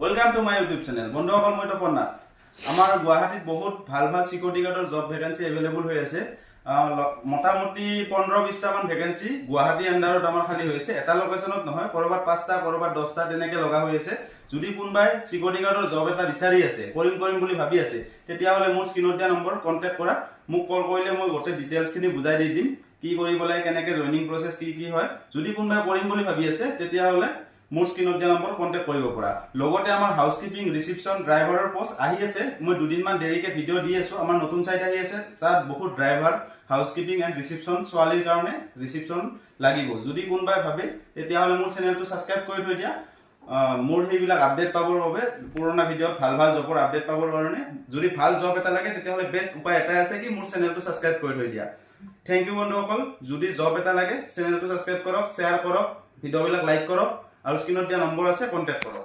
Welcome to my YouTube channel. বন্ধুসকল, মই তপন নাথ। আমাৰ গুৱাহাটীত বহুত ভাল ভাল সিকিউৰিটি গাৰ্ডৰ জব ভেকেন্সি এভেইলেবল হৈ আছে। মোটামুটি 15-20টা মান ভেকেন্সি গুৱাহাটী আন্ডাৰত আমাৰ খালি হৈছে। এটা লোকেশনত নহয়, কৰবাত 5টা কৰবাত 10টা তেনেকে লগা হৈ আছে। যদি কোনবাই সিকিউৰিটি গাৰ্ডৰ জব এটা বিচাৰি আছে, কৰিম বুলি ভাবি আছে, তেতিয়াহলে মোৰ স্ক্ৰীনত দিয়া নম্বৰ কন্টেক্ট কৰা। মোক কল কৰিলে মই গোটেই ডিটেইলছখিনি বুজাই দি দিম, কি কৰিব লাগে, কেনেকে জয়নিং প্ৰসেছ কি হয়। যদি কোনবাই কৰিম বুলি ভাবি আছে, তেতিয়াহলে মোৰ স্ক্ৰীনত দিয়া নম্বৰ কন্টেক্ট কৰিব পৰা। লগতে আমাৰ হাউচকিপিং, ৰিসেপশন, ড্ৰাইভাৰৰ পোষ্ট আহি আছে। মই দুদিনমান দেৰিকে ভিডিঅ' দি আছো। আমাৰ নতুন সাইট আহি আছে, তাত বহুত ড্ৰাইভাৰ, হাউচকিপিং এণ্ড ৰিসেপশন ছোৱালীৰ কাৰণে ৰিসেপশন লাগিব। যদি কোনবাই ভাবে, তেতিয়াহলে মোৰ চেনেলটো সাবস্ক্ৰাইব কৰি থৈ দিয়া। মোৰ সেইবিলাক আপডেট পাবৰ বাবে, পুৰণা ভিডিঅ'ত ভাল ভাল জবৰ আপডেট পাবৰ কাৰণে। যদি ভাল জব এটা লাগে, তেতিয়াহলে বেষ্ট উপায় এটাই আছে কি মোৰ চেনেলটো সাবস্ক্ৰাইব কৰি থৈ দিয়া। থেংক ইউ বন্ধুসকল। যদি জব এটা লাগে, চেনেলটো সাবস্ক্ৰাইব কৰক, শ্বেয়াৰ কৰক, ভিডিঅ'বিলাক লাইক কৰক, আৰু স্ক্ৰীনত দিয়া নম্বৰ আছে, কন্টেক্ট কৰক।